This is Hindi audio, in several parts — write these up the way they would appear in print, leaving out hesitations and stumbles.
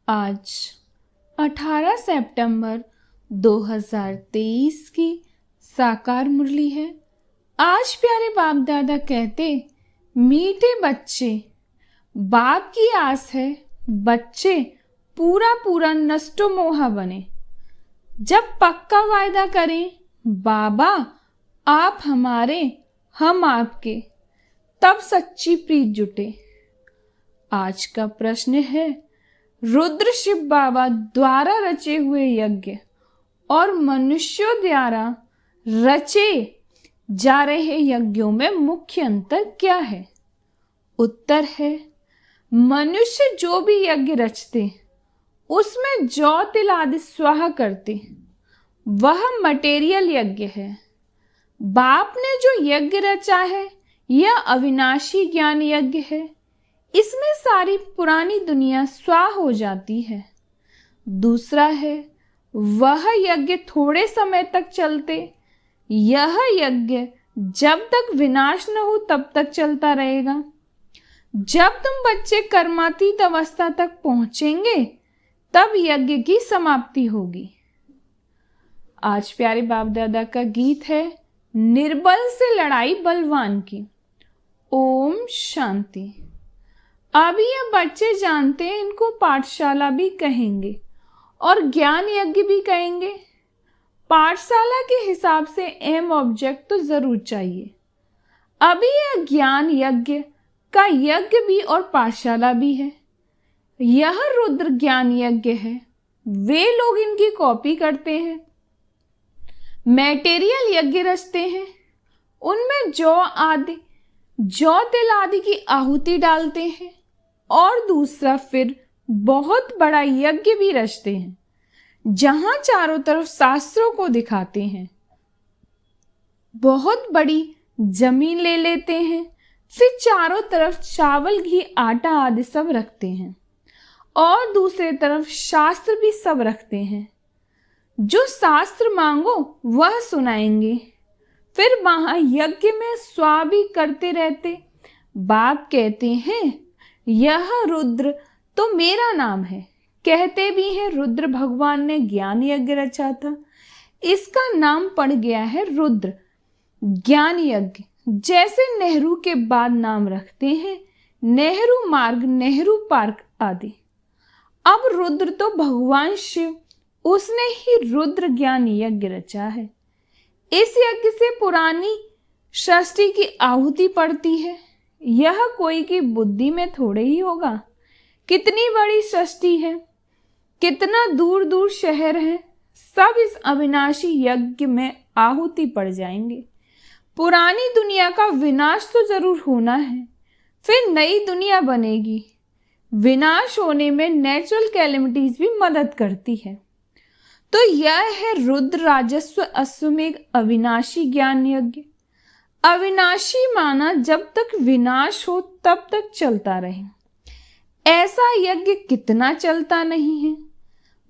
आज 18 सितंबर 2023 की साकार मुरली है। आज प्यारे बाप दादा कहते, मीठे बच्चे, बाप की आस है बच्चे पूरा पूरा नष्टो मोहा बने। जब पक्का वायदा करें बाबा आप हमारे हम आपके, तब सच्ची प्रीत जुटे। आज का प्रश्न है, रुद्र शिव बाबा द्वारा रचे हुए यज्ञ और मनुष्यों द्वारा रचे जा रहे यज्ञों में मुख्य अंतर क्या है? उत्तर है, मनुष्य जो भी यज्ञ रचते उसमें जौ तिल आदि स्वाहा करते, वह मटेरियल यज्ञ है। बाप ने जो यज्ञ रचा है यह अविनाशी ज्ञान यज्ञ है। इसमें सारी पुरानी दुनिया स्वाह हो जाती है। दूसरा है, वह यज्ञ थोड़े समय तक चलते। यह यज्ञ जब तक विनाश न हो तब तक चलता रहेगा। जब तुम बच्चे कर्मातीत अवस्था तक पहुंचेंगे तब यज्ञ की समाप्ति होगी। आज प्यारे बाप दादा का गीत है, निर्बल से लड़ाई बलवान की। ओम शांति। अभी ये बच्चे जानते हैं, इनको पाठशाला भी कहेंगे और ज्ञान यज्ञ भी कहेंगे। पाठशाला के हिसाब से एम ऑब्जेक्ट तो जरूर चाहिए। अभी यह ज्ञान यज्ञ का यज्ञ भी और पाठशाला भी है। यह रुद्र ज्ञान यज्ञ है। वे लोग इनकी कॉपी करते हैं, मैटेरियल यज्ञ रचते हैं, उनमें जौ तिल आदि की आहुति डालते हैं और दूसरा फिर बहुत बड़ा यज्ञ भी रचते हैं, जहां चारों तरफ शास्त्रों को दिखाते हैं। बहुत बड़ी जमीन ले लेते हैं, फिर चारों तरफ चावल घी आटा आदि सब रखते हैं और दूसरे तरफ शास्त्र भी सब रखते हैं। जो शास्त्र मांगो वह सुनाएंगे। फिर वहां यज्ञ में स्वा भी करते रहते। बाप कहते हैं, यह रुद्र तो मेरा नाम है। कहते भी हैं रुद्र भगवान ने ज्ञान यज्ञ रचा था, इसका नाम पड़ गया है रुद्र ज्ञान यज्ञ। जैसे नेहरू के बाद नाम रखते हैं नेहरू मार्ग, नेहरू पार्क आदि। अब रुद्र तो भगवान शिव, उसने ही रुद्र ज्ञान यज्ञ रचा है। इस यज्ञ से पुरानी सृष्टि की आहुति पड़ती है। यह कोई की बुद्धि में थोड़े ही होगा। कितनी बड़ी सृष्टि है, कितना दूर दूर शहर है, सब इस अविनाशी यज्ञ में आहुति पड़ जाएंगे। पुरानी दुनिया का विनाश तो जरूर होना है, फिर नई दुनिया बनेगी। विनाश होने में नेचुरल कैलेमिटीज भी मदद करती है। तो यह है रुद्र राजस्व अश्वमेघ अविनाशी ज्ञान यज्ञ। अविनाशी माना जब तक विनाश हो तब तक चलता रहे। ऐसा यज्ञ कितना चलता नहीं है,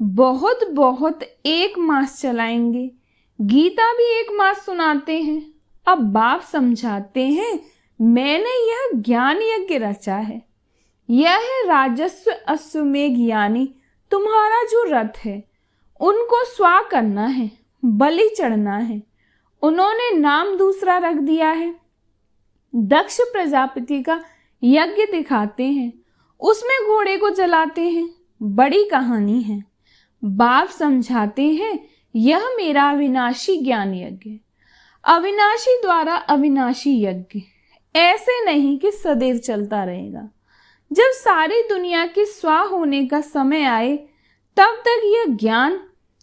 बहुत 1 मास चलाएंगे। गीता भी 1 मास सुनाते हैं। अब बाप समझाते हैं, मैंने यह ज्ञान यज्ञ रचा है। यह है राजस्व अश्वमेघ, यानी तुम्हारा जो रथ है उनको स्वा करना है, बलि चढ़ना है। उन्होंने नाम दूसरा रख दिया है। दक्ष प्रजापति का यज्ञ दिखाते हैं, उसमें घोड़े को जलाते हैं। बड़ी कहानी है। बाप समझाते हैं, यह मेरा अविनाशी ज्ञान यज्ञ। अविनाशी द्वारा अविनाशी यज्ञ ऐसे नहीं कि सदैव चलता रहेगा। जब सारी दुनिया के स्वा होने का समय आए तब तक यह ज्ञान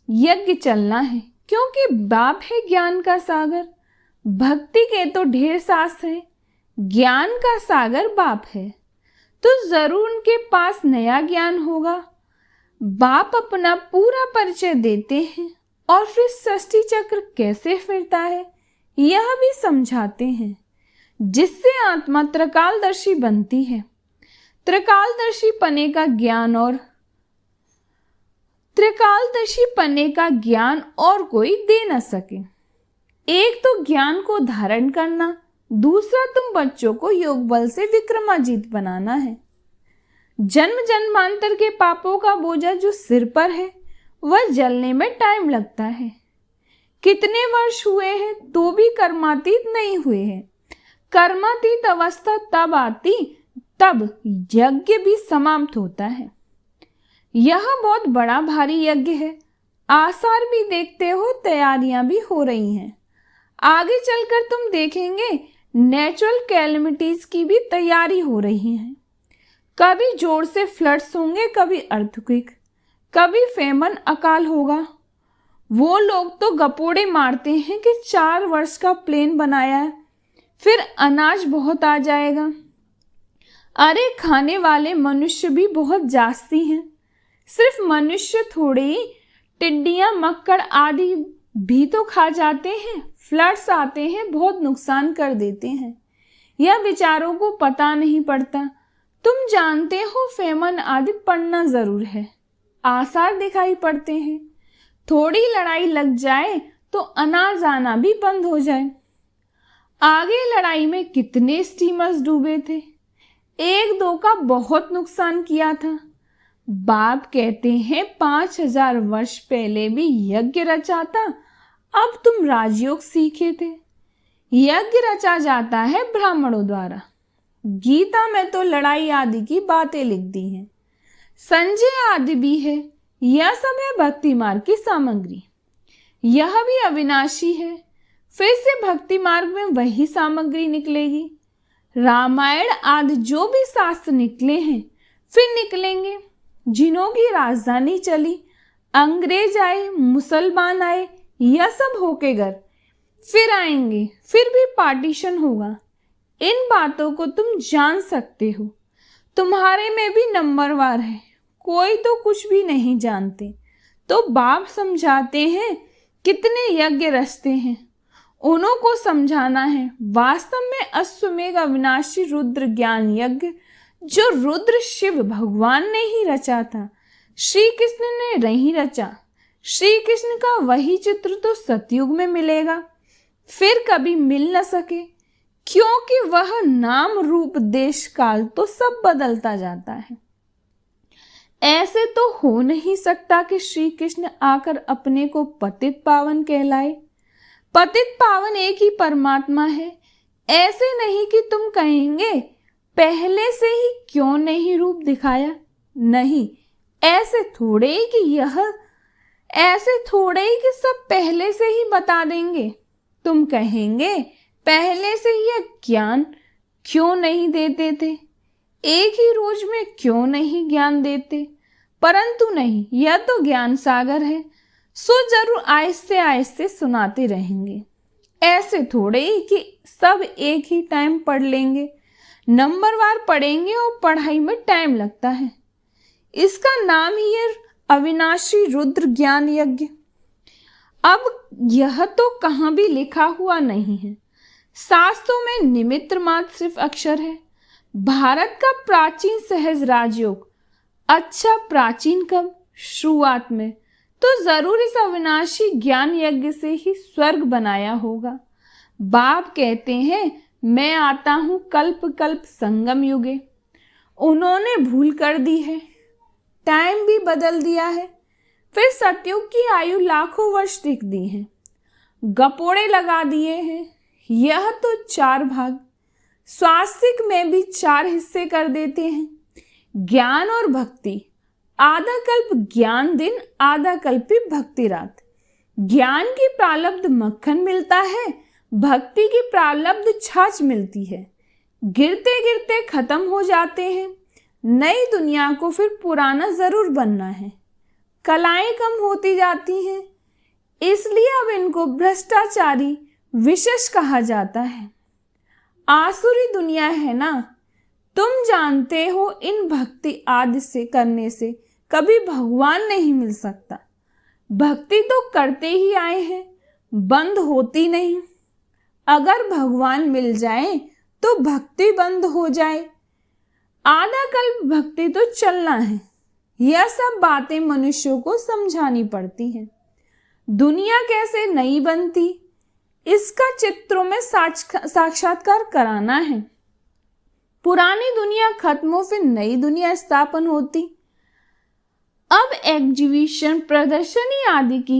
यज्ञ चलना है, क्योंकि बाप है ज्ञान का सागर। भक्ति के तो ढेर शास्त्र हैं, ज्ञान का सागर बाप है, तो जरूर उनके पास नया ज्ञान होगा। बाप अपना पूरा परिचय देते हैं और फिर सृष्टि चक्र कैसे फिरता है यह भी समझाते हैं, जिससे आत्मा त्रिकालदर्शी बनती है। त्रिकालदर्शी पने का ज्ञान और कोई दे न सके। एक तो ज्ञान को धारण करना, दूसरा तुम बच्चों को योग बल से विक्रमाजीत बनाना है। जन्म जन्मांतर के पापों का बोझा जो सिर पर है वह जलने में टाइम लगता है। कितने वर्ष हुए हैं तो भी कर्मातीत नहीं हुए हैं। कर्मातीत अवस्था तब आती तब यज्ञ भी समाप्त होता है। यह बहुत बड़ा भारी यज्ञ है। आसार भी देखते हो, तैयारियां भी हो रही हैं। आगे चलकर तुम देखेंगे नेचुरल कैलेमिटीज की भी तैयारी हो रही है। कभी जोर से फ्लड्स होंगे, कभी अर्थक्वेक, कभी फेमन, अकाल होगा। वो लोग तो गपोड़े मारते हैं कि 4 वर्ष का प्लेन बनाया है, फिर अनाज बहुत आ जाएगा। अरे खाने वाले मनुष्य भी बहुत जास्ती हैं। सिर्फ मनुष्य थोड़े ही, टिड्डियां, मक्कड़ आदि भी तो खा जाते हैं। फ्लड्स आते हैं, बहुत नुकसान कर देते हैं। यह बेचारों को पता नहीं पड़ता। तुम जानते हो फेमन आदि पड़ना जरूर है, आसार दिखाई पड़ते हैं। थोड़ी लड़ाई लग जाए तो अनाज आना भी बंद हो जाए। आगे लड़ाई में कितने स्टीमर्स डूबे थे, 1-2 का बहुत नुकसान किया था। बाप कहते हैं 5000 वर्ष पहले भी यज्ञ रचा था, अब तुम राजयोग सीखे थे। यज्ञ रचा जाता है ब्राह्मणों द्वारा। गीता में तो लड़ाई आदि की बातें लिख दी हैं। संजय आदि भी है। यह सब है भक्ति मार्ग की सामग्री। यह भी अविनाशी है। फिर से भक्ति मार्ग में वही सामग्री निकलेगी। रामायण आदि जो भी शास्त्र निकले हैं फिर निकलेंगे। जिनों की राजधानी चली, अंग्रेज आए, मुसलमान आए, यह सब होके घर फिर आएंगे, फिर भी पार्टीशन होगा। इन बातों को तुम जान सकते हो। तुम्हारे में भी नंबरवार है, कोई तो कुछ भी नहीं जानते। तो बाप समझाते हैं कितने यज्ञ रचते हैं, उन्हों को समझाना है। वास्तव में अश्वमेध अविनाशी रुद्र ज्ञान यज्ञ जो रुद्र शिव भगवान ने ही रचा था, श्री कृष्ण ने नहीं रचा। श्री कृष्ण का वही चित्र तो सतयुग में मिलेगा, फिर कभी मिल न सके, क्योंकि वह नाम रूप देश काल तो सब बदलता जाता है। ऐसे तो हो नहीं सकता कि श्री कृष्ण आकर अपने को पतित पावन कहलाए। पतित पावन एक ही परमात्मा है। ऐसे नहीं कि तुम कहेंगे पहले से ही क्यों नहीं रूप दिखाया। नहीं, ऐसे थोड़े ही कि सब पहले से ही बता देंगे। तुम कहेंगे पहले से यह ज्ञान क्यों नहीं देते थे, एक ही रोज में क्यों नहीं ज्ञान देते। परंतु नहीं, यह तो ज्ञान सागर है, सो जरूर आहिस्ते आहिस्ते सुनाते रहेंगे। ऐसे थोड़े ही कि सब एक ही टाइम पढ़ लेंगे, नंबरवार पढ़ेंगे और पढ़ाई में टाइम लगता है। इसका नाम ही है अविनाशी रुद्र ज्ञान यज्ञ। अब यह तो कहाँ भी लिखा हुआ नहीं है, शास्त्रों में निमित्त मात्र सिर्फ अक्षर है। भारत का प्राचीन सहज राजयोग, अच्छा प्राचीन कब, शुरुआत में, तो जरूर इस अविनाशी ज्ञान यज्ञ से ही स्वर्ग बनाया होगा। बाप कहते हैं मैं आता हूं कल्प कल्प संगम युगे। उन्होंने भूल कर दी है, टाइम भी बदल दिया है। फिर सतयुग की आयु लाखों वर्ष लिख दी है, गपोड़े लगा दिए हैं। यह तो 4 भाग, स्वास्तिक में भी 4 हिस्से कर देते हैं। ज्ञान और भक्ति, आधा कल्प ज्ञान दिन, आधा कल्पी भक्ति रात। ज्ञान की प्रालब्ध मक्खन मिलता है, भक्ति की प्रालब्ध छाछ मिलती है। गिरते गिरते खत्म हो जाते हैं। नई दुनिया को फिर पुराना जरूर बनना है। कलाएं कम होती जाती हैं, इसलिए अब इनको भ्रष्टाचारी विशेष कहा जाता है। आसुरी दुनिया है ना, तुम जानते हो। इन भक्ति आदि से करने से कभी भगवान नहीं मिल सकता। भक्ति तो करते ही आए हैं, बंद होती नहीं। अगर भगवान मिल जाए तो भक्ति बंद हो जाए। आधा कल्प भक्ति तो चलना है। यह सब बातें मनुष्यों को समझानी पड़ती हैं। दुनिया कैसे नहीं बनती, इसका चित्रों में साक्षात्कार कराना है। पुरानी दुनिया खत्म हो फिर नई दुनिया स्थापन होती। अब एग्जीबिशन प्रदर्शनी आदि की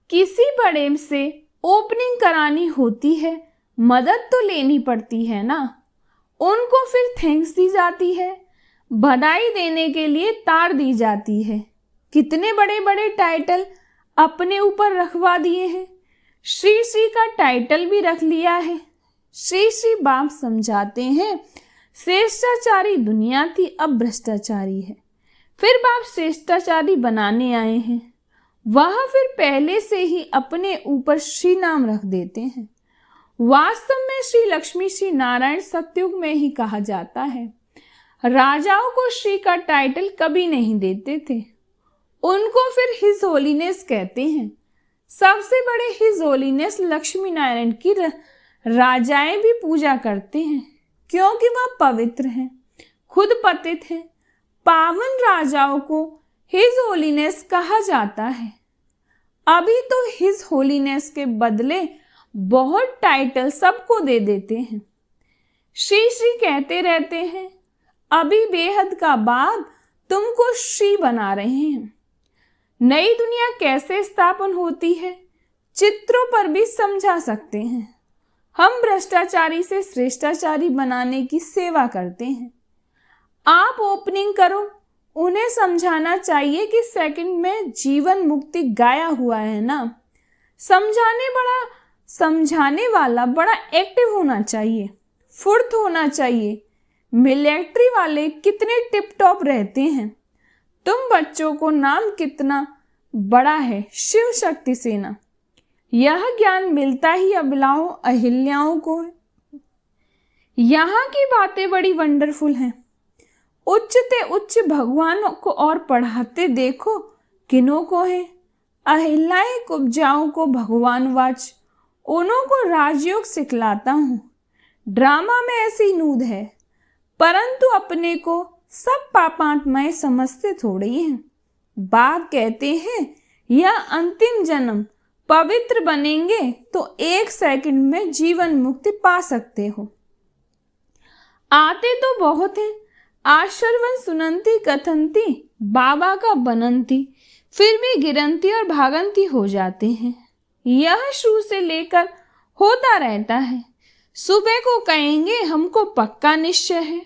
किसी बड़े से ओपनिंग करानी होती है, मदद तो लेनी पड़ती है ना। उनको फिर थैंक्स दी जाती है, बधाई देने के लिए तार दी जाती है। कितने बड़े बड़े टाइटल अपने ऊपर रखवा दिए हैं। श्री श्री का टाइटल भी रख लिया है। श्री श्री बाप समझाते हैं श्रेष्ठाचारी दुनिया थी, अब भ्रष्टाचारी है। फिर बाप श्रेष्ठाचारी बनाने आए हैं। वह फिर पहले से ही अपने ऊपर श्री नाम रख देते हैं। वास्तव में श्री लक्ष्मी श्री नारायण सतयुग में ही कहा जाता है। राजाओं को श्री का टाइटल कभी नहीं देते थे, उनको फिर हिज होलीनेस कहते हैं। सबसे बड़े हिज होलीनेस लक्ष्मी नारायण की राजाएं भी पूजा करते हैं, क्योंकि वह पवित्र हैं, खुद पतित हैं। पावन राजाओं को हिज होलीनेस कहा जाता है। अभी तो हिज होलीनेस के बदले बहुत टाइटल सबको दे देते हैं। श्री श्री कहते रहते हैं। अभी बेहद का बाद तुमको श्री बना रहे हैं। नई दुनिया कैसे स्थापन होती है चित्रों पर भी समझा सकते हैं। हम भ्रष्टाचारी से श्रेष्ठाचारी बनाने की सेवा करते हैं। आप ओपनिंग करो, उन्हें समझाना चाहिए कि सेकंड में जीवन मुक्ति गाया हुआ है ना। समझाने वाला बड़ा एक्टिव होना चाहिए, फुर्त होना चाहिए। मिलिट्री वाले कितने टिप टॉप रहते हैं। तुम बच्चों को नाम कितना बड़ा है, शिव शक्ति सेना। यह ज्ञान मिलता ही अबलाओं अहिल्याओं को है। यहाँ की बातें बड़ी वंडरफुल हैं। उच्च ते उच्च भगवान को और पढ़ाते देखो किन्हों को है। अहिल्याएं कुब्जाओं को भगवान वाच, उन्हों को राजयोग सिखलाता हूँ। ड्रामा में ऐसी नूद है, परंतु अपने को सब पापात्माएं समझते थोड़ी हैं। बाप कहते हैं यह अंतिम जन्म पवित्र बनेंगे तो 1 सेकंड में जीवन मुक्ति पा सकते हो। आते तो बहुत हैं, आश्रवन सुनंती कथंती बाबा का बनंती, फिर भी गिरंती और भागंती हो जाते हैं। यह शुरू से लेकर होता रहता है। सुबह को कहेंगे हमको पक्का निश्चय है,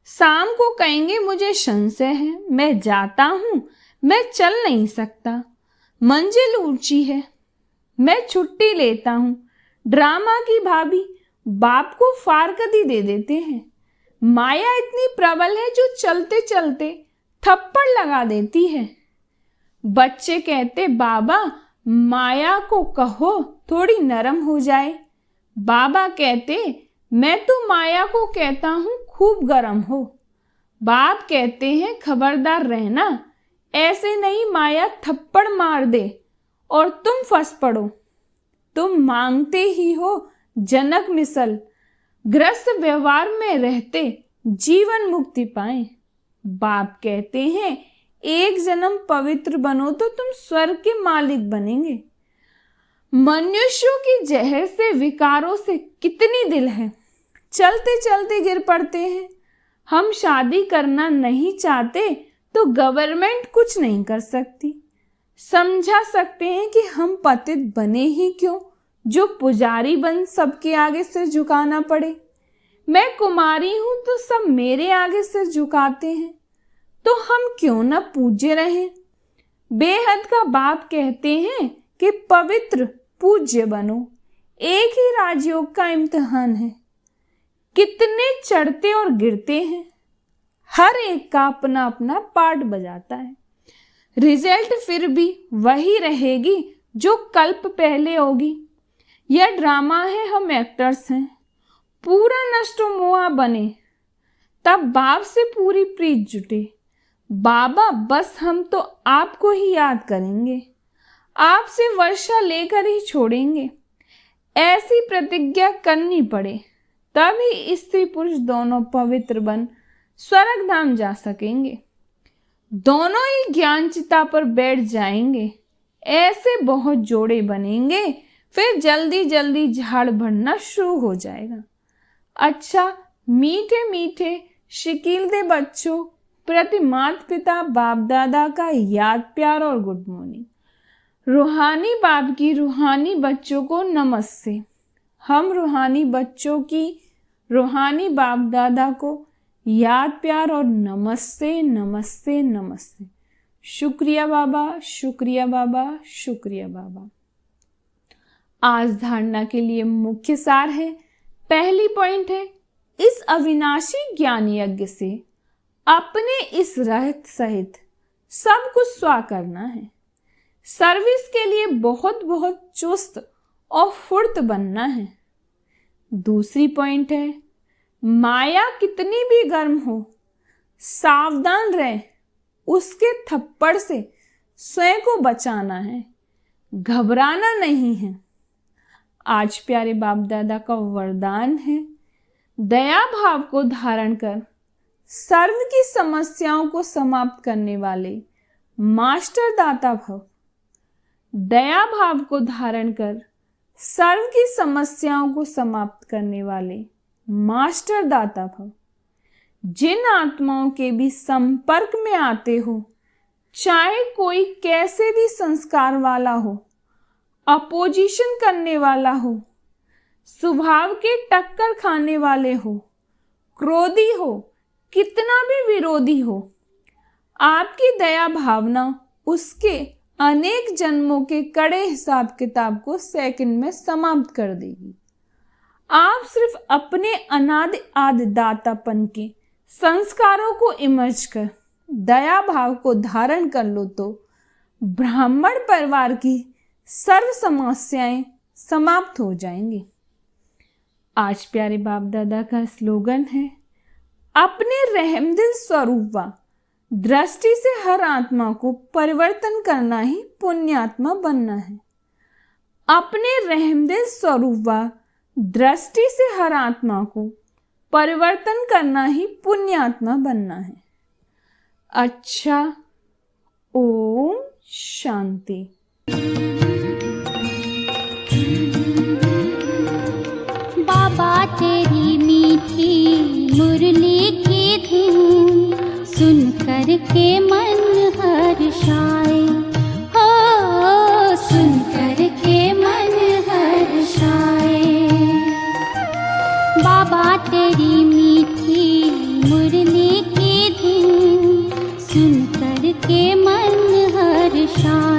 शाम को कहेंगे मुझे संशय है, मैं जाता हूँ, मैं चल नहीं सकता, मंजिल ऊंची है, मैं छुट्टी लेता हूँ। ड्रामा की भाभी बाप को फारकती दे देते हैं। माया इतनी प्रबल है जो चलते चलते थप्पड़ लगा देती है। बच्चे कहते बाबा माया को कहो थोड़ी नरम हो जाए। बाबा कहते मैं तो माया को कहता हूँ खूब गरम हो। बाप कहते हैं खबरदार रहना, ऐसे नहीं माया थप्पड़ मार दे और तुम फंस पड़ो। तुम मांगते ही हो जनक मिसल, ग्रस्त व्यवहार में रहते जीवन मुक्ति पाए। बाप कहते हैं 1 जन्म पवित्र बनो तो तुम स्वर्ग के मालिक बनेंगे। मनुष्यों की जहर से विकारों से कितनी दिल है, चलते चलते गिर पड़ते हैं। हम शादी करना नहीं चाहते तो गवर्नमेंट कुछ नहीं कर सकती। समझा सकते हैं कि हम पतित बने ही क्यों, जो पुजारी बन सबके आगे सिर झुकाना पड़े। मैं कुमारी हूं तो सब मेरे आगे सिर झुकाते हैं, तो हम क्यों न पूज्य रहें। बेहद का बाप कहते हैं कि पवित्र पूज्य बनो। एक ही राजयोग का इम्तिहान है, कितने चढ़ते और गिरते हैं, हर एक का अपना अपना पार्ट बजाता है। रिजल्ट फिर भी वही रहेगी जो कल्प पहले होगी। यह ड्रामा है, हम एक्टर्स हैं। पूरा नष्टो मोहा बने तब बाप से पूरी प्रीत जुटे। बाबा बस हम तो आपको ही याद करेंगे, आपसे वर्षा लेकर ही छोड़ेंगे। ऐसी प्रतिज्ञा करनी पड़े तभी स्त्री पुरुष दोनों पवित्र बन स्वर्ग धाम जा सकेंगे। दोनों ही ज्ञान चिता पर बैठ जाएंगे। ऐसे बहुत जोड़े बनेंगे, फिर जल्दी जल्दी झाड़ भरना शुरू हो जाएगा। अच्छा मीठे मीठे शिकील दे बच्चों प्रति माता पिता बाप दादा का याद प्यार और गुड मॉर्निंग। रूहानी बाप की रूहानी बच्चों को नमस्ते। हम रूहानी बच्चों की रूहानी बाप दादा को याद प्यार और नमस्ते नमस्ते नमस्ते। शुक्रिया बाबा, शुक्रिया बाबा, शुक्रिया बाबा। आज धारणा के लिए मुख्य सार है। पहली पॉइंट है, इस अविनाशी ज्ञान यज्ञ से अपने इस रहत सहित सब कुछ स्वा करना है। सर्विस के लिए बहुत बहुत चुस्त और फुर्त बनना है। दूसरी पॉइंट है, माया कितनी भी गर्म हो सावधान रहे, उसके थप्पड़ से स्वयं को बचाना है, घबराना नहीं है। आज प्यारे बाप दादा का वरदान है, दया भाव को धारण कर सर्व की समस्याओं को समाप्त करने वाले मास्टर दाता भव। दया भाव को धारण कर सर्व की समस्याओं को समाप्त करने वाले मास्टर दाता भव। जिन आत्माओं के भी संपर्क में आते हो, चाहे कोई कैसे भी संस्कार वाला हो, अपोजिशन करने वाला हो, स्वभाव के टक्कर खाने वाले हो, क्रोधी हो, कितना भी विरोधी हो, आपकी दया भावना उसके अनेक जन्मों के कड़े हिसाब किताब को सेकंड में समाप्त कर देगी। आप सिर्फ अपने अनादि आदि दातापन के संस्कारों को इमर्ज कर दया भाव को धारण कर लो तो ब्राह्मण परिवार की सर्व समस्याएं समाप्त हो जाएंगी। आज प्यारे बाप दादा का स्लोगन है, अपने रहमदिल स्वरूप व दृष्टि से हर आत्मा को परिवर्तन करना ही पुण्यात्मा बनना है। अपने रहमदिल स्वरूप व दृष्टि से हर आत्मा को परिवर्तन करना ही पुण्यात्मा बनना है। अच्छा, ओम शांति। बाबा तेरी मीठी मुरली की धुन सुन कर के मन हर्षाए, हो सुन कर के मन हर्षाए। बाबा तेरी मीठी मुरली की धुन सुन कर के मन हर्षाए।